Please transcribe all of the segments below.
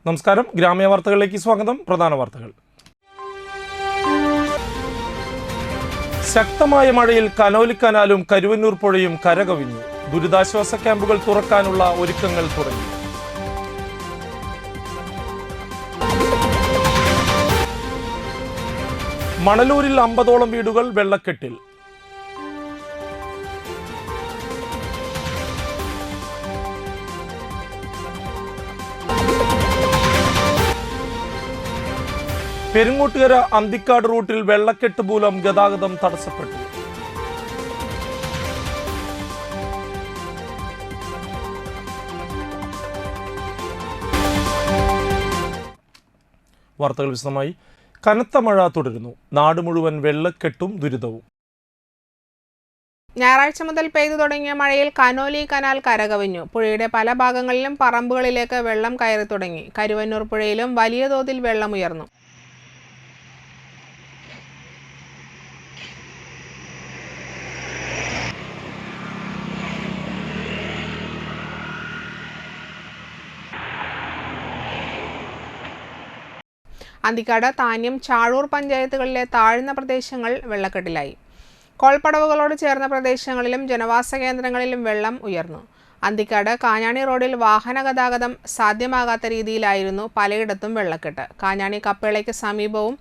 നമസ്കാരം, ഗ്രാമീയ വാർത്തകളിലേക്ക് സ്വാഗതം. പ്രധാന വാർത്തകൾ. ശക്തമായ മഴയിൽ കനോലി കനാലും കരുവന്നൂർ പുഴയും കരകവിഞ്ഞു. ദുരിതാശ്വാസ ക്യാമ്പുകൾ തുറക്കാനുള്ള ഒരുക്കങ്ങൾ തുടങ്ങി. മണലൂരിൽ 50ഓളം വീടുകൾ വെള്ളക്കെട്ടിൽ. പെരുങ്ങോട്ടുകര അന്തിക്കാട് റൂട്ടിൽ വെള്ളക്കെട്ട് മൂലം ഗതാഗതം തടസ്സപ്പെട്ടു. വാർത്തകൾ വിശദമായി. കനത്ത മഴ തുടരുന്നു. നാട് മുഴുവൻ വെള്ളക്കെട്ടും ദുരിതവും. ഞായറാഴ്ച മുതൽ പെയ്തു തുടങ്ങിയ മഴയിൽ കനോലി കനാൽ കരകവിഞ്ഞു. പുഴയുടെ പല ഭാഗങ്ങളിലും പറമ്പുകളിലേക്ക് വെള്ളം കയറി തുടങ്ങി. കരുവന്നൂർ പുഴയിലും വലിയ തോതിൽ വെള്ളമുയർന്നു. അന്തിക്കാട്, താന്യം, ചാഴൂർ പഞ്ചായത്തുകളിലെ താഴ്ന്ന പ്രദേശങ്ങൾ വെള്ളക്കെട്ടിലായി. കോൾപ്പടവുകളോട് ചേർന്ന പ്രദേശങ്ങളിലും ജനവാസ കേന്ദ്രങ്ങളിലും വെള്ളം ഉയർന്നു. അന്തിക്കാട് കാഞ്ഞാണി റോഡിൽ വാഹന ഗതാഗതം സാധ്യമാകാത്ത രീതിയിലായിരുന്നു പലയിടത്തും വെള്ളക്കെട്ട്. കാഞ്ഞാണി കപ്പേളയ്ക്ക് സമീപവും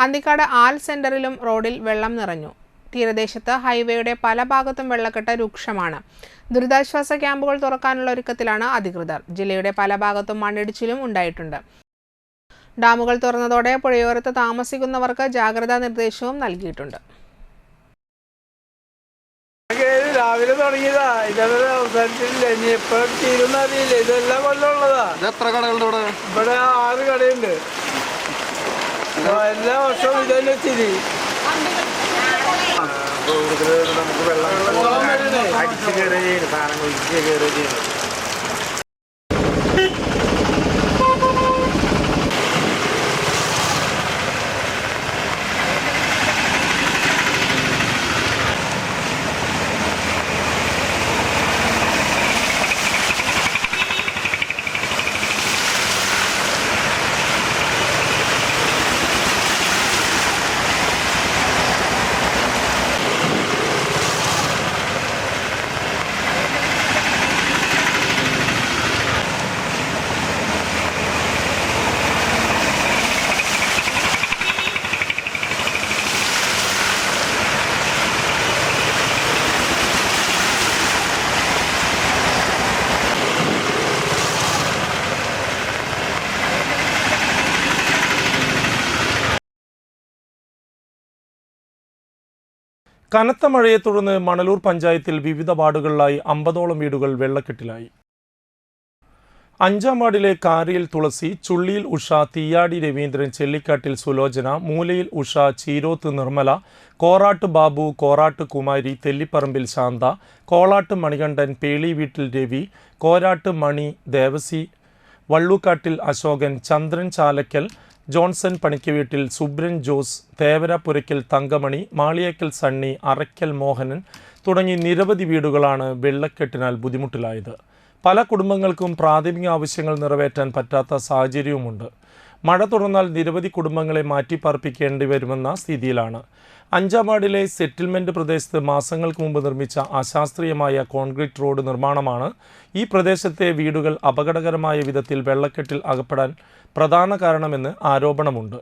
അന്തിക്കാട് ആൽ സെന്ററിലും റോഡിൽ വെള്ളം നിറഞ്ഞു. തീരദേശത്ത് ഹൈവേയുടെ പല ഭാഗത്തും വെള്ളക്കെട്ട് രൂക്ഷമാണ്. ദുരിതാശ്വാസ ക്യാമ്പുകൾ തുറക്കാനുള്ള ഒരുക്കത്തിലാണ് അധികൃതർ. ജില്ലയുടെ പല ഭാഗത്തും മണ്ണിടിച്ചിലും ഉണ്ടായിട്ടുണ്ട്. ഡാമുകൾ തുറന്നതോടെ പുഴയോരത്ത് താമസിക്കുന്നവർക്ക് ജാഗ്രതാ നിർദ്ദേശവും നൽകിയിട്ടുണ്ട്. രാവിലെ തുടങ്ങിയതാ, ഇതേവരെ അവസാനിച്ചിട്ടില്ല. ഇനി എപ്പോഴും തീരുന്ന അറിയില്ല. ഇതെല്ലാം കൊല്ലമുള്ളതാ. എത്ര കടകളുണ്ട് ഇവിടെ? ഇവിടെ 6 കടയുണ്ട്. എല്ലാ വർഷവും ഇതന്നെ സ്ഥിതി. നമുക്ക് വെള്ളം അടിച്ച് കയറി സാധനങ്ങൾ ഒഴിച്ച് കയറി ചെയ്യുന്നത്. കനത്ത മഴയെ തുടർന്ന് മണലൂർ പഞ്ചായത്തിൽ വിവിധ വാർഡുകളിലായി 50ഓളം വീടുകൾ വെള്ളക്കെട്ടിലായി. 5-ാം വാർഡിലെ കാരിയിൽ തുളസി, ചുള്ളിയിൽ ഉഷ, തീയാടി രവീന്ദ്രൻ, ചെല്ലിക്കാട്ടിൽ സുലോചന, മൂലയിൽ ഉഷ, ചീരോത്ത് നിർമ്മല, കോറാട്ട് ബാബു, കോറാട്ട് കുമാരി, തെല്ലിപ്പറമ്പിൽ ശാന്ത, കോളാട്ട് മണികണ്ഠൻ, പേളി വീട്ടിൽ രവി, കോരാട്ട് മണി, ദേവസി, വള്ളൂക്കാട്ടിൽ അശോകൻ, ചന്ദ്രൻ ചാലക്കൽ, ജോൺസൺ പണിക്ക് വീട്ടിൽ, സുബ്രൻ ജോസ്, തേവര പുരയ്ക്കൽ തങ്കമണി, മാളിയേക്കൽ സണ്ണി, അറയ്ക്കൽ മോഹനൻ തുടങ്ങി നിരവധി വീടുകളാണ് വെള്ളക്കെട്ടിനാൽ ബുദ്ധിമുട്ടിലായത്. പല കുടുംബങ്ങൾക്കും പ്രാഥമിക ആവശ്യങ്ങൾ നിറവേറ്റാൻ പറ്റാത്ത സാഹചര്യവുമുണ്ട്. മഴ തുടർന്നാൽ നിരവധി കുടുംബങ്ങളെ മാറ്റിപ്പാർപ്പിക്കേണ്ടി വരുമെന്ന സ്ഥിതിയിലാണ്. 5-ാം വാർഡിലെ സെറ്റിൽമെൻറ്റ് പ്രദേശത്ത് മാസങ്ങൾക്ക് മുമ്പ് നിർമ്മിച്ച അശാസ്ത്രീയമായ കോൺക്രീറ്റ് റോഡ് നിർമ്മാണമാണ് ഈ പ്രദേശത്തെ വീടുകൾ അപകടകരമായ വിധത്തിൽ വെള്ളക്കെട്ടിൽ അകപ്പെടാൻ പ്രധാന കാരണമെന്ന് ആരോപണമുണ്ട്.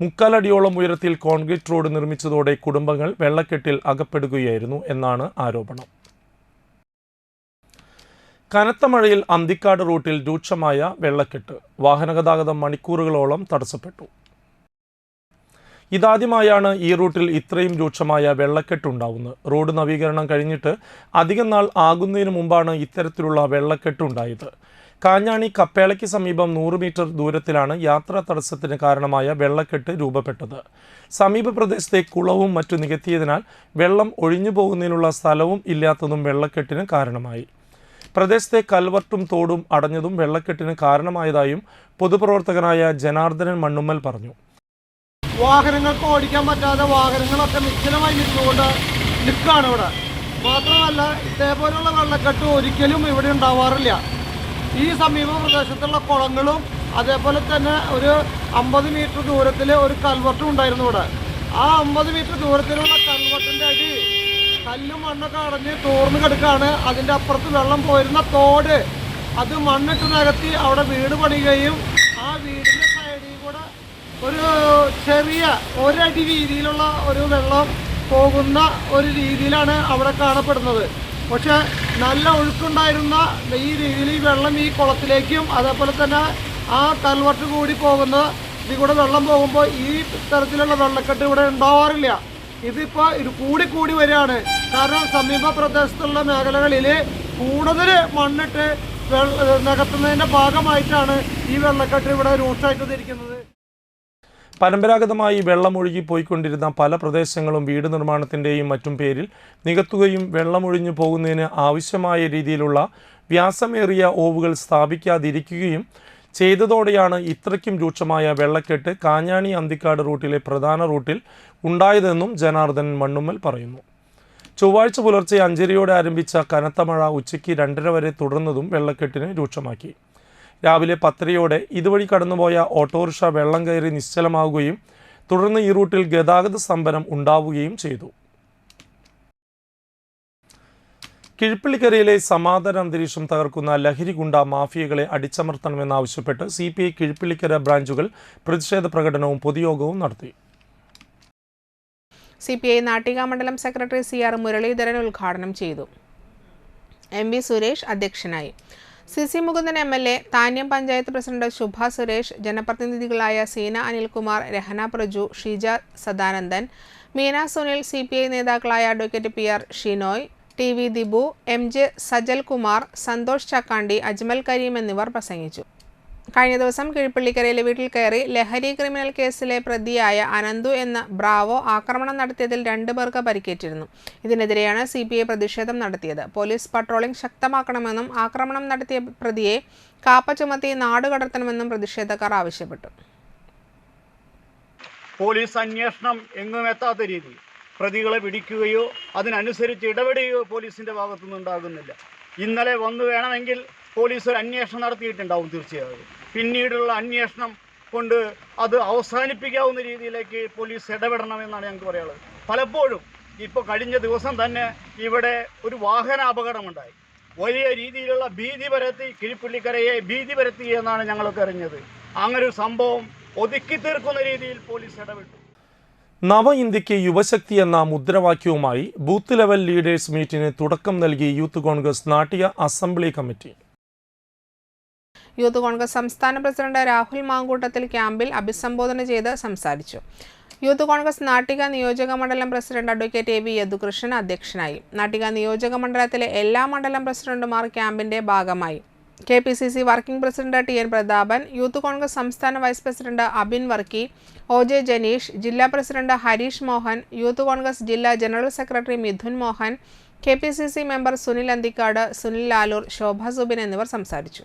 3/4 അടിയോളം ഉയരത്തിൽ കോൺക്രീറ്റ് റോഡ് നിർമ്മിച്ചതോടെ കുടുംബങ്ങൾ വെള്ളക്കെട്ടിൽ അകപ്പെടുകയായിരുന്നു എന്നാണ് ആരോപണം. കനത്ത മഴയിൽ അന്തിക്കാട് റൂട്ടിൽ രൂക്ഷമായ വെള്ളക്കെട്ട്. വാഹനഗതാഗതം മണിക്കൂറുകളോളം തടസ്സപ്പെട്ടു. ഇതാദ്യമായാണ് ഈ റൂട്ടിൽ ഇത്രയും രൂക്ഷമായ വെള്ളക്കെട്ടുണ്ടാവുന്നത്. റോഡ് നവീകരണം കഴിഞ്ഞിട്ട് അധികം നാൾ ആകുന്നതിന് മുമ്പാണ് ഇത്തരത്തിലുള്ള വെള്ളക്കെട്ടുണ്ടായത്. കാഞ്ഞാണി കപ്പേളയ്ക്ക് സമീപം 100 മീറ്റർ ദൂരത്തിലാണ് യാത്രാ തടസ്സത്തിന് കാരണമായ വെള്ളക്കെട്ട് രൂപപ്പെട്ടത്. സമീപ പ്രദേശത്തെ കുളവും മറ്റു നികത്തിയതിനാൽ വെള്ളം ഒഴിഞ്ഞു പോകുന്നതിനുള്ള സ്ഥലവും ഇല്ലാത്തതും വെള്ളക്കെട്ടിന് കാരണമായി. പ്രദേശത്തെ കൽവർട്ടും തോടും അടഞ്ഞതും വെള്ളക്കെട്ടിന് കാരണമായതായും പൊതുപ്രവർത്തകനായ ജനാർദ്ദനൻ മണ്ണുമ്മൽ പറഞ്ഞു. വാഹനങ്ങൾക്ക് ഓടിക്കാൻ പറ്റാതെ വാഹനങ്ങളൊക്കെ നിശ്ചലമായി നിൽക്കുകയാണ് ഇവിടെ. മാത്രമല്ല ഇതേപോലുള്ള വെള്ളക്കെട്ട് ഒരിക്കലും ഇവിടെ ഉണ്ടാവാറില്ല. ഈ സമീപ പ്രദേശത്തുള്ള കുളങ്ങളും അതേപോലെ തന്നെ ഒരു 50 മീറ്റർ ദൂരത്തിൽ ഒരു കൽവർട്ടും ഉണ്ടായിരുന്നു ഇവിടെ. ആ 50 മീറ്റർ ദൂരത്തിലുള്ള കൽവർട്ടിൻ്റെ അടി കല്ലും മണ്ണൊക്കെ അടഞ്ഞ് തോർന്ന് കിടക്കുകയാണ്. അതിൻ്റെ അപ്പുറത്ത് വെള്ളം പോയിരുന്ന തോട് അത് മണ്ണിട്ട് നികത്തി അവിടെ വീട് പണിയുകയും ആ വീടിൻ്റെ സൈഡിൽ കൂടെ ഒരു ചെറിയ ഒരടി വീതിയിലുള്ള ഒരു വെള്ളം പോകുന്ന ഒരു രീതിയിലാണ് അവിടെ കാണപ്പെടുന്നത്. പക്ഷേ നല്ല ഒഴുക്കുണ്ടായിരുന്ന ഈ രീതിയിൽ ഈ വെള്ളം ഈ കുളത്തിലേക്കും അതേപോലെ തന്നെ ആ കൽവർട്ട് കൂടി പോകുന്ന ഇതിൽ കൂടെ വെള്ളം പോകുമ്പോൾ ഈ തരത്തിലുള്ള വെള്ളക്കെട്ട് ഇവിടെ ഉണ്ടാവാറില്ല. ഇതിപ്പോൾ ഇത് കൂടി വരികയാണ്. കാരണം സമീപ പ്രദേശത്തുള്ള മേഖലകളിൽ കൂടുതൽ മണ്ണിട്ട് നികത്തുന്നതിൻ്റെ ഭാഗമായിട്ടാണ് ഈ വെള്ളക്കെട്ട് ഇവിടെ രൂക്ഷമായിട്ട് ഇരിക്കുന്നത്. പരമ്പരാഗതമായി വെള്ളമൊഴുകി പോയിക്കൊണ്ടിരുന്ന പല പ്രദേശങ്ങളും വീട് നിർമ്മാണത്തിൻ്റെയും മറ്റും പേരിൽ നികത്തുകയും വെള്ളമൊഴിഞ്ഞു പോകുന്നതിന് ആവശ്യമായ രീതിയിലുള്ള വ്യാസമേറിയ ഓവുകൾ സ്ഥാപിക്കാതിരിക്കുകയും ചെയ്തതോടെയാണ് ഇത്രയ്ക്കും രൂക്ഷമായ വെള്ളക്കെട്ട് കാഞ്ഞാണി അന്തിക്കാട് റൂട്ടിലെ പ്രധാന റൂട്ടിൽ ഉണ്ടായതെന്നും ജനാർദ്ദൻ മണ്ണുമ്മൽ പറയുന്നു. ചൊവ്വാഴ്ച പുലർച്ചെ 5:30 ആരംഭിച്ച കനത്ത മഴ ഉച്ചയ്ക്ക് 2:30 വരെ തുടർന്നതും വെള്ളക്കെട്ടിന് രൂക്ഷമാക്കി. രാവിലെ 10:30 ഇതുവഴി കടന്നുപോയ ഓട്ടോറിക്ഷ വെള്ളം കയറി നിശ്ചലമാവുകയും തുടർന്ന് ഈ റൂട്ടിൽ ഗതാഗത സ്തംഭനം ഉണ്ടാവുകയും ചെയ്തു. കിഴിപ്പള്ളിക്കരയിലെ സമാധാന അന്തരീക്ഷം തകർക്കുന്ന ലഹരി ഗുണ്ട മാഫിയകളെ അടിച്ചമർത്തണമെന്നാവശ്യപ്പെട്ട് CPI കിഴിപ്പള്ളിക്കര ബ്രാഞ്ചുകൾ പ്രതിഷേധ പ്രകടനവും പൊതുയോഗവും നടത്തി. CPI നാട്ടിക മണ്ഡലം സെക്രട്ടറി CR മുരളീധരൻ ഉദ്ഘാടനം ചെയ്തു. MV സുരേഷ് അധ്യക്ഷനായി. CC Mukundan MLA, Thanyam panchayat president Shubha Suresh, ജനപ്രതിനിധികളായ സീന അനിൽകുമാർ, രഹന പ്രജു, ഷീജ സദാനന്ദൻ, മീന സുനിൽ, CPI നേതാക്കളായ advocate PR Shinoy, TV Dibu, MJ Sajal Kumar, Santhosh Chakkandi, Ajmal Kareem എന്നിവർ പ്രസംഗിച്ചു. കഴിഞ്ഞ ദിവസം കിഴിപ്പള്ളിക്കരയിലെ വീട്ടിൽ കയറി ലഹരി ക്രിമിനൽ കേസിലെ പ്രതിയായ അനന്തു എന്ന ബ്രാവോ ആക്രമണം നടത്തിയതിൽ 2 പേർക്ക് പരിക്കേറ്റിരുന്നു. ഇതിനെതിരെയാണ് CPI പ്രതിഷേധം നടത്തിയത്. പോലീസ് പട്രോളിംഗ് ശക്തമാക്കണമെന്നും ആക്രമണം നടത്തിയ പ്രതിയെ കാപ്പ ചുമത്തി നാടുകടത്തണമെന്നും പ്രതിഷേധക്കാർ ആവശ്യപ്പെട്ടു. പോലീസ് അന്വേഷണം എങ്ങും എത്താത്ത രീതിയിൽ പ്രതികളെ പിടിക്കുകയോ അതിനനുസരിച്ച് ഇടപെടുകയോ പോലീസിൻ്റെ ഭാഗത്തുനിന്നുണ്ടാകുന്നില്ല. ഇന്നലെ വന്നു വേണമെങ്കിൽ പോലീസ് ഒരു അന്വേഷണം നടത്തിയിട്ടുണ്ടാവും തീർച്ചയായും. പിന്നീടുള്ള അന്വേഷണം കൊണ്ട് അത് അവസാനിപ്പിക്കാവുന്ന രീതിയിലേക്ക് പോലീസ് ഇടപെടണമെന്നാണ് ഞങ്ങൾക്ക് പറയാനുള്ളത്. പലപ്പോഴും ഇപ്പോൾ കഴിഞ്ഞ ദിവസം തന്നെ ഇവിടെ ഒരു വാഹന അപകടമുണ്ടായി. വലിയ രീതിയിലുള്ള ഭീതി പരത്തി കിഴിപ്പള്ളിക്കരയെ ഭീതി പരത്തി എന്നാണ് ഞങ്ങളൊക്കെ അറിഞ്ഞത്. അങ്ങനൊരു സംഭവം ഒതുക്കി തീർക്കുന്ന രീതിയിൽ പോലീസ് ഇടപെട്ടു. നവ ഇന്ത്യക്ക് യുവശക്തി എന്ന മുദ്രാവാക്യവുമായി ബൂത്ത് ലെവൽ ലീഡേഴ്സ് മീറ്റിന് തുടക്കം നൽകി youth Congress Nattika assembly committee. Youth Congress സംസ്ഥാന പ്രസിഡന്റ് രാഹുൽ മാങ്കൂട്ടത്തിൽ ക്യാമ്പിൽ അഭിസംബോധന ചെയ്ത് സംസാരിച്ചു. യൂത്ത് കോൺഗ്രസ് നാട്ടിക നിയോജക മണ്ഡലം പ്രസിഡന്റ് അഡ്വക്കേറ്റ് AV യദുകൃഷ്ണൻ അധ്യക്ഷനായി. നാട്ടിക നിയോജക മണ്ഡലത്തിലെ എല്ലാ മണ്ഡലം പ്രസിഡന്റുമാർ ക്യാമ്പിന്റെ ഭാഗമായി. KPCC working president TN Prathapan, youth Congress സംസ്ഥാന vice president Abin Varkey, OJ Janeesh, ജില്ലാ പ്രസിഡന്റ് ഹരീഷ് മോഹൻ, യൂത്ത് കോൺഗ്രസ് ജില്ലാ general secretary Mithun Mohan, KPCC member Sunil Anthikad, Sunil Lalur, Shobha Subin എന്നിവർ സംസാരിച്ചു.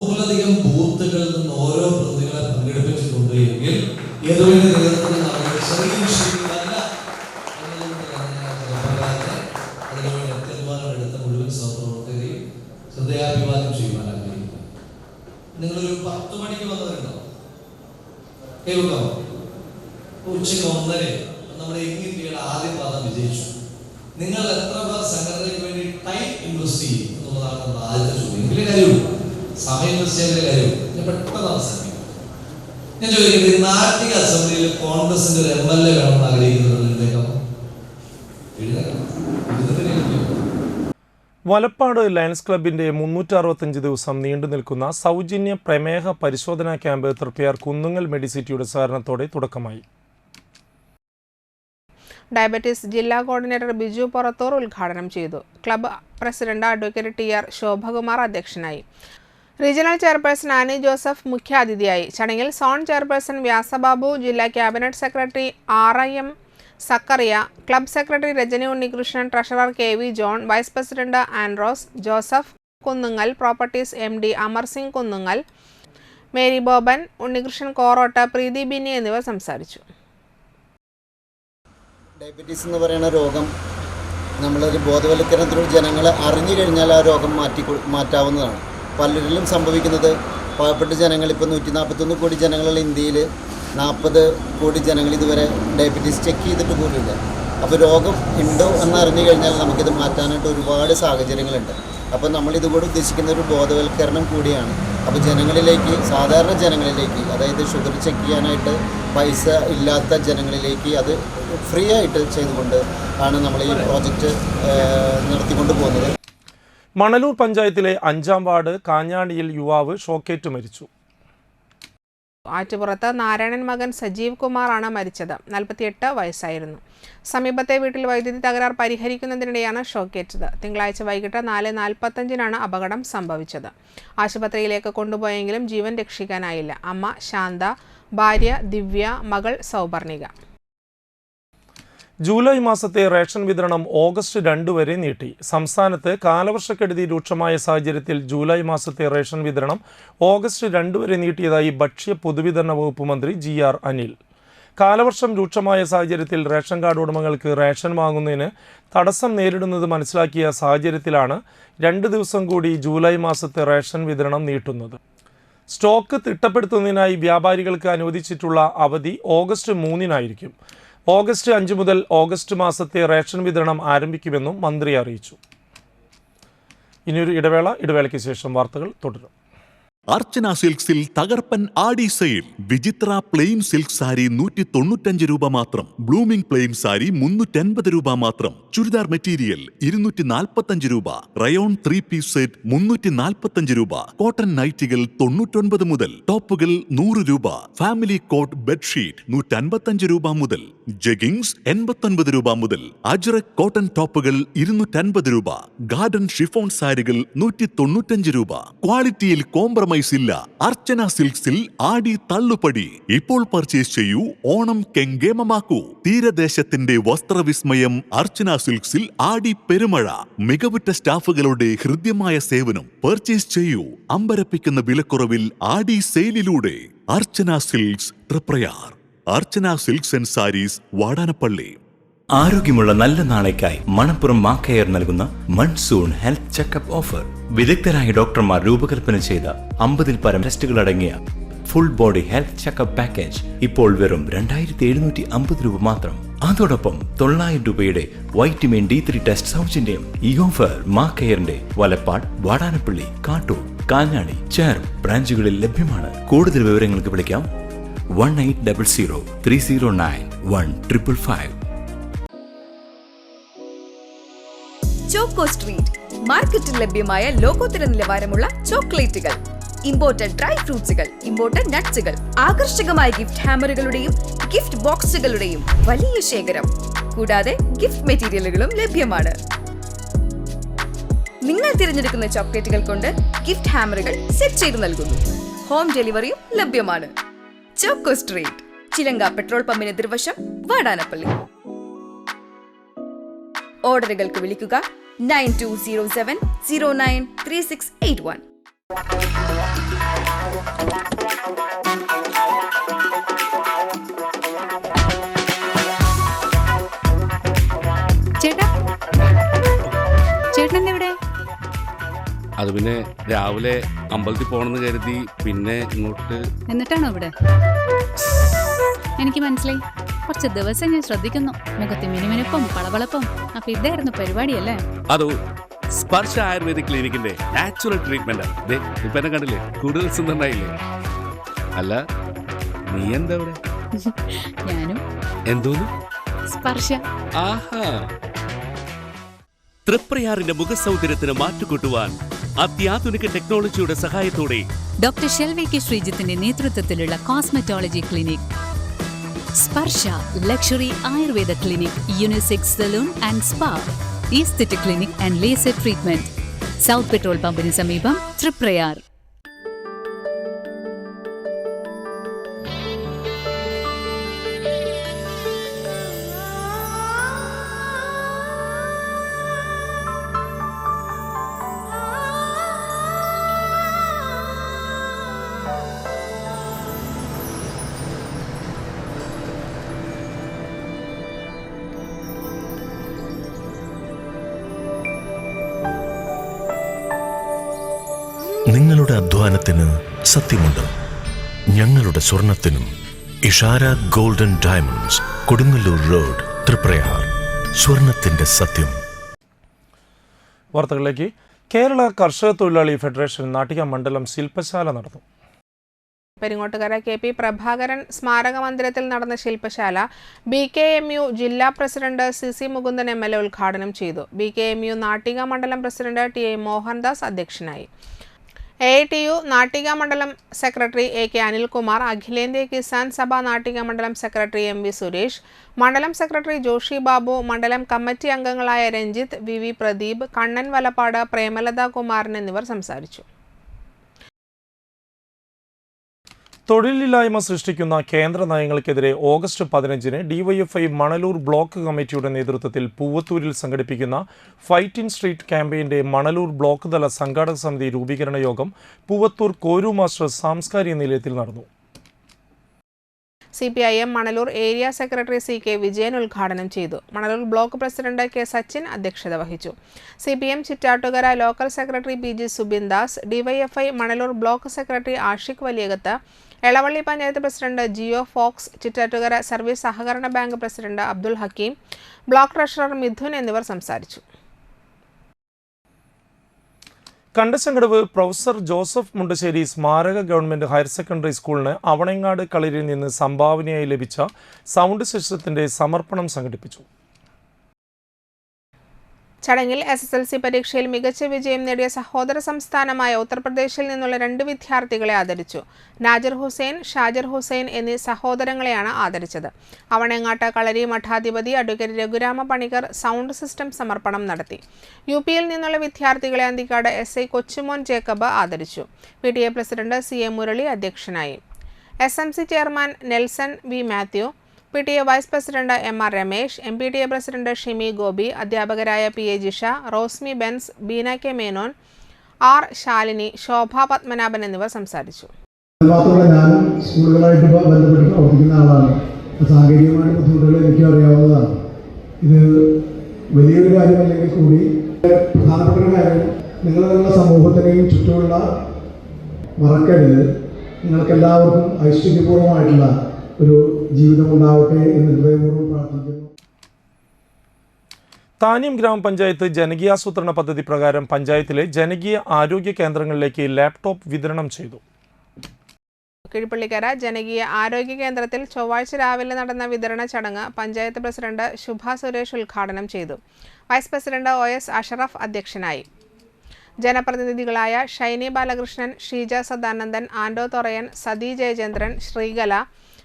വളരെയധികം ബൂത്തുകളിൽ നിന്ന് ഓരോ പ്രതികളെ പങ്കെടുപ്പിച്ചിട്ടുണ്ട് എങ്കിൽ ഏതൊരു നേതൃത്വത്തിൽ നടക്കുന്ന ചെറിയ വിഷയങ്ങളല്ല അതിനുവേണ്ടി തീരുമാനം എടുത്ത മുഴുവൻ സഹപ്രവർത്തകരെയും ഹൃദയാഭിവാദം ചെയ്യുവാൻ ആഗ്രഹിക്കുന്നു. നിങ്ങളൊരു 10 മണിക്ക് വന്നവരുണ്ടോ? കേൾക്കാമോ? ഉച്ചയ്ക്ക് 1:30 നമ്മുടെ ഇന്ത്യയുടെ ആദ്യ പാദം വിജയിച്ചു. നിങ്ങൾ എത്ര പേർ സംഘടനയ്ക്ക് വേണ്ടി ടൈം ഇൻവെസ്റ്റ് ചെയ്യും എന്നുള്ളതാണ് നമ്മുടെ ആദ്യത്തെ ചോദ്യം. വലിയ കാര്യമുള്ളൂ, സമയം ഇൻവെസ്റ്റ് ചെയ്ത കാര്യം ഞാൻ പെട്ടെന്ന് അവസാനിക്കും. ഞാൻ ചോദിക്കുന്നത്, നാട്ടിക അസംബ്ലിയിൽ കോൺഗ്രസിന്റെ ഒരു MLA വേണമെന്ന് ആഗ്രഹിക്കുന്നുണ്ടോ? വലപ്പാട് ലയൺസ് ക്ലബിന്റെ 365 ദിവസം നീണ്ടു നിൽക്കുന്ന സൗജന്യ പ്രമേഹ പരിശോധനാ ക്യാമ്പ് തൃപ്പയാർ കുന്നുങ്ങൽ മെഡിസിറ്റിയുടെ സഹകരണത്തോടെ തുടക്കമായി. ഡയബറ്റീസ് ജില്ലാ കോർഡിനേറ്റർ ബിജു പുറത്തൂർ ഉദ്ഘാടനം ചെയ്തു. Club president advocate TR Shobhakumar അധ്യക്ഷനായി. റീജിയണൽ ചെയർപേഴ്സൺ ആനി ജോസഫ് മുഖ്യാതിഥിയായി. ചടങ്ങിൽ സോൺ ചെയർപേഴ്സൺ വ്യാസബാബു, ജില്ലാ cabinet secretary RM Sakkariya, club secretary Rajani Unnikrishnan, treasurer KV John, vice president Andros Joseph Kunnungal, properties MD Amar Singh Kunnungal, Mary Boban, Unnikrishnan Korott, Preethi Binny എന്നിവർ സംസാരിച്ചു. ഡയബറ്റീസ് എന്ന് പറയുന്ന രോഗം നമ്മളൊരു ബോധവൽക്കരണത്തിലൂടെ ജനങ്ങളെ അറിഞ്ഞു കഴിഞ്ഞാൽ ആ രോഗം മാറ്റാവുന്നതാണ്. പലരിലും സംഭവിക്കുന്നത് പാവപ്പെട്ട ജനങ്ങൾ ഇപ്പോൾ 141 കോടി ജനങ്ങളുള്ള ഇന്ത്യയിൽ 40 കോടി ജനങ്ങൾ ഇതുവരെ ഡയബറ്റീസ് ചെക്ക് ചെയ്തിട്ട് പോലുമില്ല. അപ്പോൾ രോഗം ഉണ്ടോ എന്നറിഞ്ഞു കഴിഞ്ഞാൽ നമുക്കിത് മാറ്റാനായിട്ട് ഒരുപാട് സാഹചര്യങ്ങളുണ്ട്. അപ്പോൾ നമ്മളിതുകൂടെ ഉദ്ദേശിക്കുന്ന ഒരു ബോധവൽക്കരണം കൂടിയാണ്. അപ്പോൾ ജനങ്ങളിലേക്ക്, സാധാരണ ജനങ്ങളിലേക്ക്, അതായത് ഷുഗർ ചെക്ക് ചെയ്യാനായിട്ട് പൈസ ഇല്ലാത്ത ജനങ്ങളിലേക്ക് അത് ഫ്രീ ആയിട്ട് ചെയ്തുകൊണ്ട് ആണ് നമ്മൾ ഈ പ്രോജക്റ്റ് നടത്തിക്കൊണ്ട് പോകുന്നത്. മണലൂർ പഞ്ചായത്തിലെ 5-ാം വാർഡ് കാഞ്ഞാണിയിൽ യുവാവ് ഷോക്കേറ്റ് മരിച്ചു. ആറ്റുപുറത്ത് നാരായണൻ മകൻ സജീവ് കുമാറാണ് മരിച്ചത്. 48 വയസ്സായിരുന്നു. സമീപത്തെ വീട്ടിൽ വൈദ്യുതി തകരാർ പരിഹരിക്കുന്നതിനിടെയാണ് ഷോക്കേറ്റത്. തിങ്കളാഴ്ച വൈകിട്ട് 4:45-നാണ് അപകടം സംഭവിച്ചത്. ആശുപത്രിയിലേക്ക് കൊണ്ടുപോയെങ്കിലും ജീവൻ രക്ഷിക്കാനായില്ല. അമ്മ ശാന്ത, ഭാര്യ ദിവ്യ, മകൾ സൗപർണിക. ജൂലൈ മാസത്തെ റേഷൻ വിതരണം ഓഗസ്റ്റ് 2 വരെ നീട്ടി. സംസ്ഥാനത്ത് കാലവർഷക്കെടുതി രൂക്ഷമായ സാഹചര്യത്തിൽ ജൂലൈ മാസത്തെ റേഷൻ വിതരണം ഓഗസ്റ്റ് 2 വരെ നീട്ടിയതായി ഭക്ഷ്യ പൊതുവിതരണ വകുപ്പ് മന്ത്രി GR അനിൽ. കാലവർഷം രൂക്ഷമായ സാഹചര്യത്തിൽ റേഷൻ കാർഡ് ഉടമകൾക്ക് റേഷൻ വാങ്ങുന്നതിന് തടസ്സം നേരിടുന്നത് മനസ്സിലാക്കിയ സാഹചര്യത്തിലാണ് 2 ദിവസം കൂടി ജൂലൈ മാസത്തെ റേഷൻ വിതരണം നീട്ടുന്നത്. സ്റ്റോക്ക് തിട്ടപ്പെടുത്തുന്നതിനായി വ്യാപാരികൾക്ക് അനുവദിച്ചിട്ടുള്ള അവധി ഓഗസ്റ്റ് 3-നായിരിക്കും. ഓഗസ്റ്റ് 5 മുതൽ ഓഗസ്റ്റ് മാസത്തെ റേഷൻ വിതരണം ആരംഭിക്കുമെന്നും മന്ത്രി അറിയിച്ചു. ഇനിയൊരു ഇടവേളയ്ക്ക് ശേഷം വാർത്തകൾ തുടരും. അർച്ചന സിൽക്സിൽ തകർപ്പൻ ആടി സെയിൽ. വിചിത്ര പ്ലെയിൻ സിൽക്ക് സാരി 195 രൂപ മാത്രം. ബ്ലൂമിംഗ് പ്ലെയിൻ സാരി 350 രൂപ മാത്രം. ചുരിദാർ മെറ്റീരിയൽ 245 രൂപ. റയോൺ 3 പീസ് സെറ്റ് 345 രൂപ. കോട്ടൺ നൈറ്റികൾ 99 മുതൽ. ടോപ്പുകൾ 100 രൂപ. ഫാമിലി കോട്ട് ബെഡ്ഷീറ്റ് 155 രൂപ മുതൽ. ജഗിങ്സ് 89 രൂപ മുതൽ. അജ്രക് കോട്ടൺ ടോപ്പുകൾ 250 രൂപ. ഗാർഡൻ ഷിഫോൺ സാരികൾ 195 രൂപ. ക്വാളിറ്റിയിൽ കോംപ്രമൈസ് ഇല്ല. അർച്ചന സിൽക്സിൽ ആടി തള്ളുപടി. ഇപ്പോൾ പർച്ചേസ് ചെയ്യൂ, ഓണം കെങ്കേമമാക്കൂ. തീരദേശത്തിന്റെ വസ്ത്രവിസ്മയം അർച്ചന സിൽക്സിൽ ആടി പെരുമഴ. മികവുറ്റ സ്റ്റാഫുകളുടെ ഹൃദ്യമായ സേവനം. പർച്ചേസ് ചെയ്യൂ അമ്പരപ്പിക്കുന്ന വിലക്കുറവിൽ ആടി സെയിലിലൂടെ. Archana silks Thriprayar. Archana silks and sarees Vadanappally. ആരോഗ്യമുള്ള നല്ല നാളേക്കായി മണപ്പുറം മാക്കയർ നൽകുന്ന മൺസൂൺ ഹെൽത്ത് ചെക്കപ്പ് ഓഫർ. വിദഗ്ധരായ ഡോക്ടർമാർ രൂപകൽപ്പന ചെയ്ത 50-ൽ പരം ടെസ്റ്റുകൾ അടങ്ങിയ full body health checkup package ഇപ്പോൾ വെറും 2750 രൂപ മാത്രം. അതോടൊപ്പം 900 രൂപയുടെ വൈറ്റമിൻ D3 ടെസ്റ്റ് സൗജന്യം. ഈ ഓഫർ മാക്കയറിന്റെ വലപ്പാട്, വാടാനപ്പള്ളി, കാട്ടൂർ, കാഞ്ഞാണി, ചേർ ബ്രാഞ്ചുകളിൽ ലഭ്യമാണ്. കൂടുതൽ വിവരങ്ങൾക്ക് വിളിക്കാം 1800 309 1555. ചോക്കോ സ്ട്രീറ്റ് മാർക്കറ്റിൽ ലഭ്യമായ ലോകോത്തര നിലവാരമുള്ള ചോക്ലേറ്റുകൾ, ഇമ്പോർട്ടഡ് ഡ്രൈ ഫ്രൂട്ട്സുകൾ, ഇമ്പോർട്ടഡ് നട്ട്സുകൾ, ആകർഷകമായ ഗിഫ്റ്റ് ഹാമറുകളുടെയും ഗിഫ്റ്റ് ബോക്സുകളുടെയും വലിയ ശേഖരം. കൂടാതെ ഗിഫ്റ്റ് മെറ്റീരിയലുകളും ലഭ്യമാണ്. നിങ്ങൾ തിരഞ്ഞെടുക്കുന്ന ചോക്ലേറ്റുകൾ കൊണ്ട് ഗിഫ്റ്റ് ഹാമറുകൾ സെറ്റ് ചെയ്ത് നൽകുന്നു. ഹോം ഡെലിവറിയും ലഭ്യമാണ്. ചോക്കോ സ്ട്രീറ്റ്, ചിലങ്ക പെട്രോൾ പമ്പിന് എതിർവശം, വാടാനപ്പള്ളി. ഓർഡറുകൾക്ക് വിളിക്കുക 9207093681. ചേട്ടൻ എവിടെ? അത് പിന്നെ രാവിലെ അമ്പലത്തിൽ പോണെന്ന് കരുതി പിന്നെ ഇങ്ങോട്ട്. എന്നിട്ടാണോ ഇവിടെ? എനിക്ക് മനസ്സിലായി. കുറച്ച് ദിവസം ഞാൻ ശ്രദ്ധിക്കുന്നു. മുഖത്ത് മിനുമിനുപ്പും പളവളപ്പും. അപ്പൊ ഇതായിരുന്നു പരിപാടിയല്ലേ? അതോ സ്പർശ ആയുർവേദിക് ക്ലിനിക്കിന്റെ നാച്ചുറൽ ട്രീറ്റ്മെന്റ്. ഇപ്പൊ എന്നെ കണ്ടില്ലേ, കൂടുതൽ സുന്ദരനായില്ലേ? അല്ല, നീ എന്താ ഇവിടെ? ഞാനും. എന്തോന്ന്? സ്പർശ. ആഹാ. തൃപ്രയാറിന്റെ മുഖസൗന്ദര്യത്തിന് മാറ്റുകൂട്ടുവാൻ അത്യാധുനിക ടെക്നോളജിയുടെ സഹായത്തോടെ ഡോക്ടർ ഷെൽവി കെ ശ്രീജിത്തിന്റെ നേതൃത്വത്തിലുള്ള cosmetology clinic Sparsha luxury Ayurveda clinic, unisex salon and spa, aesthetic clinic and laser treatment, south petrol പമ്പിന് സമീപം, തൃപ്രയാർ. നിങ്ങൾ ഞങ്ങളുടെ അധ്വാനത്തിന് സത്യമുണ്ട്, ഞങ്ങളുടെ സ്വർണത്തിനും. Ishara golden diamonds, Kodungallur road, Triprayar. സ്വർണത്തിന്റെ സത്യം. വാർത്തകളിലേക്ക്. കേരള കർഷക തൊഴിലാളി ഫെഡറേഷൻ നാട്ടിക മണ്ഡലം ശില്പശാല നടന്നു. പെരിങ്ങോട്ടുകര KP പ്രഭാകരൻ സ്മാരക മന്ദിരത്തിൽ നടന്ന ശില്പശാല BKMU ജില്ലാ പ്രസിഡന്റ് CC മുകുന്ദൻ MLA ഉദ്ഘാടനം ചെയ്തു. BKMU നാട്ടിക മണ്ഡലം പ്രസിഡന്റ് TI മോഹൻദാസ് അധ്യക്ഷനായി. AITU നാട്ടിക മണ്ഡലം സെക്രട്ടറി AK അനിൽകുമാർ, അഖിലേന്ത്യാ കിസാൻ സഭ നാട്ടിക മണ്ഡലം സെക്രട്ടറി MV സുരേഷ്, മണ്ഡലം സെക്രട്ടറി ജോഷി ബാബു, മണ്ഡലം കമ്മിറ്റി അംഗങ്ങളായ രഞ്ജിത്ത്, VV പ്രദീപ്, കണ്ണൻ വലപ്പാട്, പ്രേമലത കുമാരൻ എന്നിവർ സംസാരിച്ചു. തൊഴിലില്ലായ്മ സൃഷ്ടിക്കുന്ന കേന്ദ്ര നയങ്ങൾക്കെതിരെ ഓഗസ്റ്റ് 15-ന് DYFI മണലൂർ ബ്ലോക്ക് കമ്മിറ്റിയുടെ നേതൃത്വത്തിൽ പൂവത്തൂരിൽ സംഘടിപ്പിക്കുന്ന ഫൈറ്റ് ഇൻ സ്ട്രീറ്റ് ക്യാമ്പയിന്റെ മണലൂർ ബ്ലോക്ക് തല സംഘാടക സമിതി രൂപീകരണ യോഗം പൂവത്തൂർ കോരു മാസ്റ്റർ സാംസ്കാരിക നിലയത്തിൽ നടന്നു. CPIM Manalur area secretary CK Vijayan ഉദ്ഘാടനം ചെയ്തു. Manalur block president K Sachin അധ്യക്ഷത വഹിച്ചു. CPM Chittattukara local secretary PG Subindas, DYFI Manalur block secretary Ashiq Valiyakath, Elavally panchayat president Jio Fox, Chittattukara service സഹകരണ bank president Abdul Hakkim, block treasurer Mithun എന്നിവർ സംസാരിച്ചു. കണ്ടശങ്കടവ് പ്രൊഫസർ ജോസഫ് മുണ്ടശ്ശേരി സ്മാരക ഗവൺമെന്റ് ഹയർ സെക്കൻഡറി സ്കൂളിന് അവണങ്ങാട് കളരിയിൽ നിന്ന് സംഭാവനയായി ലഭിച്ച സൗണ്ട് സിസ്റ്റത്തിന്റെ സമർപ്പണം സംഘടിപ്പിച്ചു. ചടങ്ങിൽ SSLC പരീക്ഷയിൽ മികച്ച വിജയം നേടിയ സഹോദര സംസ്ഥാനമായ ഉത്തർപ്രദേശിൽ നിന്നുള്ള 2 വിദ്യാർത്ഥികളെ ആദരിച്ചു. നാജിർ ഹുസൈൻ, ഷാജിർ ഹുസൈൻ എന്നീ സഹോദരങ്ങളെയാണ് ആദരിച്ചത്. അവണങ്ങാട്ട് കളരി മഠാധിപതി advocate Raghurama Panicker sound system സമർപ്പണം നടത്തി. UP-യിൽ നിന്നുള്ള വിദ്യാർത്ഥികളെ അന്തിക്കാട് SI കൊച്ചുമോൻ ജേക്കബ് ആദരിച്ചു. PTA പ്രസിഡന്റ് CA മുരളി അധ്യക്ഷനായി. SMC chairman Nelson V Mathew, PTA vice president MR Ramesh, MPTA president Shimi Gopi, അധ്യാപകരായ PA Jisha, Rosmi Bens, Beena K Menon, R Shalini, Shobha Padmanabhan എന്നിവർ സംസാരിച്ചു. ഞാൻ സ്കൂളുകളായിട്ട് ബന്ധപ്പെട്ട് പ്രവർത്തിക്കുന്ന ആളാണ്. സാങ്കേതികമായ ബുദ്ധിമുട്ടുകൾ എനിക്ക് അറിയാവുന്നതാണ്. ഇത് വലിയൊരു കാര്യമല്ലെങ്കിൽ കൂടി പ്രധാനപ്പെട്ട ഒരു കാര്യം, നിങ്ങളുടെ സമൂഹത്തിനെയും ചുറ്റുമുള്ള മറക്കരുത്. നിങ്ങൾക്കെല്ലാവർക്കും ഐശ്വര്യപൂർവ്വമായിട്ടുള്ള ഒരു ജീവിതം ഉണ്ടാവട്ടെ എന്ന് ഹൃദയപൂർവ്വം പ്രാർത്ഥിക്കുന്നു. താന്യം ഗ്രാമപഞ്ചായത്ത് ജനകീയാസൂത്രണ പദ്ധതി പ്രകാരം പഞ്ചായത്തിലെ ജനകീയ ആരോഗ്യ കേന്ദ്രങ്ങളിലേക്ക് ലാപ്ടോപ്പ് വിതരണം ചെയ്തു. കീഴ്പള്ളിക്കര ജനകീയ ആരോഗ്യ കേന്ദ്രത്തിൽ ചൊവ്വാഴ്ച രാവിലെ നടന്ന വിതരണ ചടങ്ങ് പഞ്ചായത്ത് പ്രസിഡന്റ് ശുഭ സുരേഷ് ഉദ്ഘാടനം ചെയ്തു. വൈസ് പ്രസിഡന്റ് OS അഷറഫ് അധ്യക്ഷനായി. ജനപ്രതിനിധികളായ ഷൈനി ബാലകൃഷ്ണൻ, ഷീജ സദാനന്ദൻ, ആൻഡോ തൊറയൻ, സതി ജയചന്ദ്രൻ, ശ്രീകല,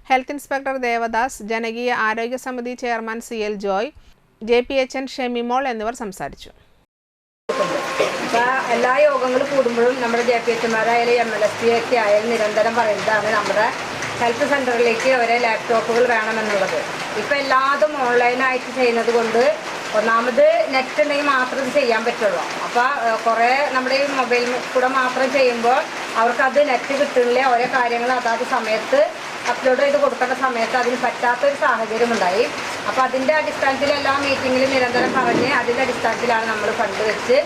ഹെൽത്ത് ഇൻസ്പെക്ടർ ദേവദാസ്, ജനകീയ ആരോഗ്യ സമിതി chairman CL Joy, JPHN Shemimol എന്നിവർ സംസാരിച്ചു. എല്ലാ യോഗങ്ങളും കൂടുമ്പോഴും നമ്മുടെ JPHമാരായാലും MLSP ഒക്കെ ആയാലും നിരന്തരം പറയുന്നതാണ് നമ്മുടെ ഹെൽത്ത് സെൻ്ററിലേക്ക് ഒരേ ലാപ്ടോപ്പുകൾ വേണമെന്നുള്ളത്. ഇപ്പോൾ എല്ലാതും ഓൺലൈനായിട്ട് ചെയ്യുന്നത് കൊണ്ട് ഒന്നാമത് നെറ്റ് ഉണ്ടെങ്കിൽ മാത്രമേ ഇത് ചെയ്യാൻ പറ്റുള്ളൂ. അപ്പോൾ കുറേ നമ്മുടെ ഈ മൊബൈൽ കൂടെ മാത്രം ചെയ്യുമ്പോൾ അവർക്കത് നെറ്റ് കിട്ടുന്നില്ല. ഓരോ കാര്യങ്ങൾ അതാത് സമയത്ത് അപ്ലോഡ് ചെയ്ത് കൊടുക്കേണ്ട സമയത്ത് അതിന് പറ്റാത്തൊരു സാഹചര്യം ഉണ്ടായി. അപ്പോൾ അതിൻ്റെ അടിസ്ഥാനത്തിൽ എല്ലാ മീറ്റിങ്ങിലും നിരന്തരം പറഞ്ഞ് അതിൻ്റെ അടിസ്ഥാനത്തിലാണ് നമ്മൾ ഫണ്ട് വെച്ച്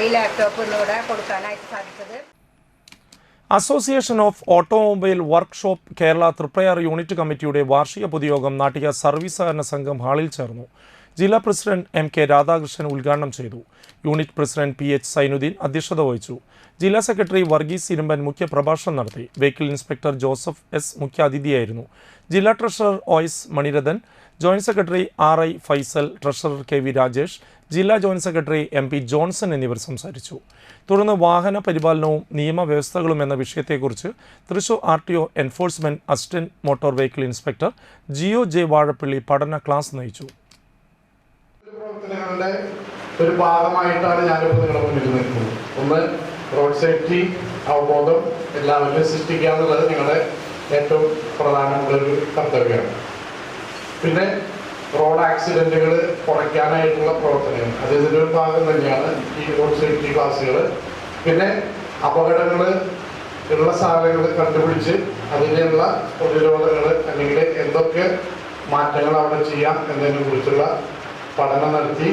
ഈ ലാപ്ടോപ്പ് ഇന്നിവിടെ കൊടുക്കാനായിട്ട് സാധിച്ചത്. Association of automobile workshop Kerala Triprayar unit കമ്മിറ്റിയുടെ വാർഷിക പൊതുയോഗം നാട്ടിക സർവീസ് സഹകരണ സംഘം ഹാളിൽ ചേർന്നു. ജില്ലാ പ്രസിഡന്റ് MK രാധാകൃഷ്ണൻ ഉദ്ഘാടനം ചെയ്തു. യൂണിറ്റ് പ്രസിഡന്റ് PH സൈനുദ്ദീൻ അധ്യക്ഷത വഹിച്ചു. ജില്ലാ സെക്രട്ടറി വർഗീസ് ഇരുമ്പൻ മുഖ്യ പ്രഭാഷണം നടത്തി. വെഹിക്കിൾ ഇൻസ്പെക്ടർ ജോസഫ് S മുഖ്യ അതിഥിയായിരുന്നു. ജില്ലാ treasurer OS Manirathan, joint secretary RI Faisal, treasurer KV Rajesh, ജില്ലാ ജോയിന്റ് സെക്രട്ടറി MP ജോൺസൺ എന്നിവർ സംസാരിച്ചു. തുടർന്ന് വാഹന പരിപാലനവും നിയമവ്യവസ്ഥകളും എന്ന വിഷയത്തെക്കുറിച്ച് Thrissur RTO enforcement assistant motor vehicle inspector GO J Vazhappally പഠന ക്ലാസ് നയിച്ചു. പ്രവർത്തനങ്ങളുടെ ഒരു ഭാഗമായിട്ടാണ് ഞാനിപ്പോൾ നിങ്ങളുടെ മുന്നിൽ നിൽക്കുന്നത്. ഒന്ന്, റോഡ് സേഫ്റ്റി അവബോധം എല്ലാവരിലും സൃഷ്ടിക്കുക എന്നുള്ളത് നിങ്ങളുടെ ഏറ്റവും പ്രധാനമുള്ളൊരു കർത്തവ്യമാണ്. പിന്നെ റോഡ് ആക്സിഡൻറ്റുകൾ കുറയ്ക്കാനായിട്ടുള്ള പ്രവർത്തനങ്ങൾ, അത് ഇതിൻ്റെ ഒരു ഭാഗം തന്നെയാണ് ഈ റോഡ് സേഫ്റ്റി ക്ലാസ്സുകൾ. പിന്നെ അപകടങ്ങൾ ഉള്ള സാധനങ്ങൾ കണ്ടുപിടിച്ച് അതിനുള്ള പ്രതിരോധങ്ങൾ അല്ലെങ്കിൽ എന്തൊക്കെ മാറ്റങ്ങൾ അവിടെ ചെയ്യാം എന്നതിനെ കുറിച്ചുള്ള പഠനം നടത്തി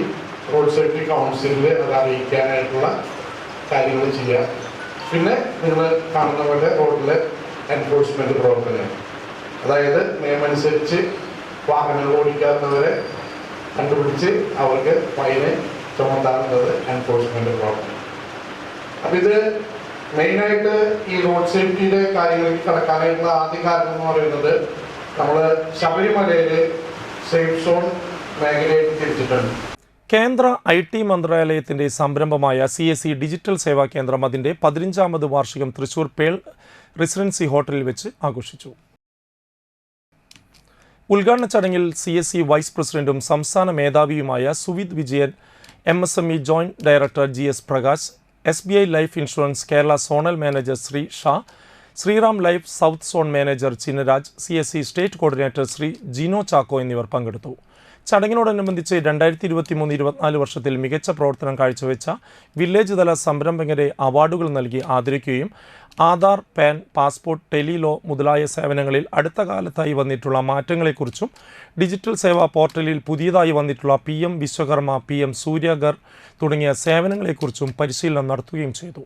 റോഡ് സേഫ്റ്റി കൗൺസിലിൽ അത് അറിയിക്കാനായിട്ടുള്ള കാര്യങ്ങൾ ചെയ്യുക. പിന്നെ നിങ്ങൾ കാണുന്ന പോലെ റോഡിലെ എൻഫോഴ്സ്മെന്റ് പ്രവർത്തനം, അതായത് നിയമമനുസരിച്ച് വാഹനങ്ങൾ ഓടിക്കാത്തവരെ കണ്ടുപിടിച്ച് അവർക്ക് ഫൈന് ചുമത്താറുള്ളത് എൻഫോഴ്സ്മെന്റ് പ്രവർത്തനം. അപ്പം ഇത് മെയിനായിട്ട് ഈ റോഡ് സേഫ്റ്റിയുടെ കാര്യങ്ങളിൽ കടക്കാനായിട്ടുള്ള ആദ്യ കാരണം എന്ന് പറയുന്നത് നമ്മൾ ശബരിമലയിൽ സേഫ് സോൺ മേഖലയിൽ തിരിച്ചിട്ടുണ്ട്. കേന്ദ്ര IT മന്ത്രാലയത്തിന്റെ സംരംഭമായ CSE ഡിജിറ്റൽ സേവാ കേന്ദ്രം അതിന്റെ 15ാമത് വാർഷികം തൃശൂർ പേൾ റെസിഡൻസി ഹോട്ടലിൽ വെച്ച് ആഘോഷിച്ചു. ഉദ്ഘാടന ചടങ്ങിൽ CSE വൈസ് പ്രസിഡന്റും സംസ്ഥാന മേധാവിയുമായ Suvith Vijayan, MSME joint director GS Prakash, SBI life insurance Kerala zonal manager Shri Shah, Shriram life south zone manager Chinnaraj, CSE state coordinator Shri Jino Chacko എന്നിവർ പങ്കെടുത്തു. ചടങ്ങിനോടനുബന്ധിച്ച് 2023-24 വർഷത്തിൽ മികച്ച പ്രവർത്തനം കാഴ്ചവെച്ച വില്ലേജ് തല സംരംഭകരെ അവാർഡുകൾ നൽകി ആദരിക്കുകയും ആധാർ, പാൻ, പാസ്പോർട്ട്, ടെലിലോ മുതലായ സേവനങ്ങളിൽ അടുത്ത കാലത്തായി വന്നിട്ടുള്ള മാറ്റങ്ങളെക്കുറിച്ചും ഡിജിറ്റൽ സേവാ പോർട്ടലിൽ പുതിയതായി വന്നിട്ടുള്ള PM വിശ്വകർമ്മ, PM സൂര്യഗർ തുടങ്ങിയ സേവനങ്ങളെക്കുറിച്ചും പരിശീലനം നടത്തുകയും ചെയ്തു.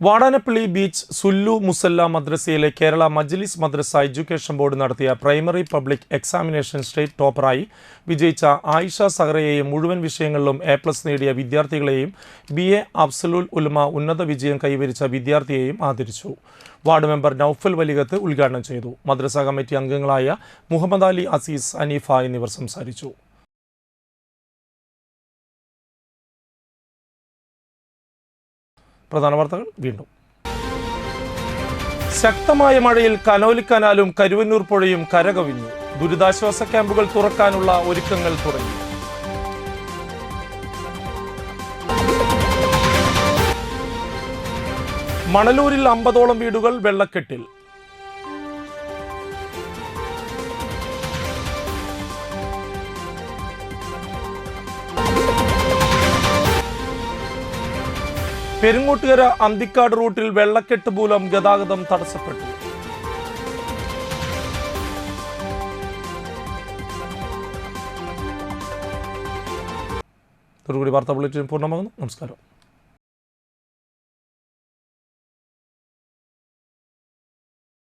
വാടാനപ്പള്ളി ബീച്ച് സുല്ലു മുസല്ല മദ്രസയിലെ കേരള മജ്ലിസ് മദ്രസ എഡ്യൂക്കേഷൻ ബോർഡ് നടത്തിയ പ്രൈമറി പബ്ലിക് എക്സാമിനേഷൻ സ്റ്റേറ്റ് ടോപ്പറായി വിജയിച്ച ആയിഷ സഹറയെയും മുഴുവൻ വിഷയങ്ങളിലും A+ നേടിയ വിദ്യാർത്ഥികളെയും BA അഫ്സലുൽ ഉലമ ഉന്നത വിജയം കൈവരിച്ച വിദ്യാർത്ഥിയെയും ആദരിച്ചു. വാർഡ് മെമ്പർ നൌഫൽ വലികത്ത് ഉദ്ഘാടനം ചെയ്തു. മദ്രസ കമ്മിറ്റി അംഗങ്ങളായ മുഹമ്മദ് അലി, അസീസ്, അനീഫ എന്നിവർ സംസാരിച്ചു. പ്രധാന വാർത്തകൾ വീണ്ടും. ശക്തമായ മഴയിൽ കനോലി കനാലും കരുവന്നൂർ പുഴയും കരകവിഞ്ഞു. ദുരിതാശ്വാസ ക്യാമ്പുകൾ തുറക്കാനുള്ള ഒരുക്കങ്ങൾ തുടങ്ങി. മണലൂരിൽ 50ഓളം വീടുകൾ വെള്ളക്കെട്ടിൽ. പെരുങ്ങോട്ടുകര അന്തിക്കാട് റൂട്ടിൽ വെള്ളക്കെട്ട് മൂലം ഗതാഗതം തടസ്സപ്പെട്ടു. വാർത്താ ബുള്ളറ്റിൻ പൂർണ്ണമാകുന്നു. നമസ്കാരം.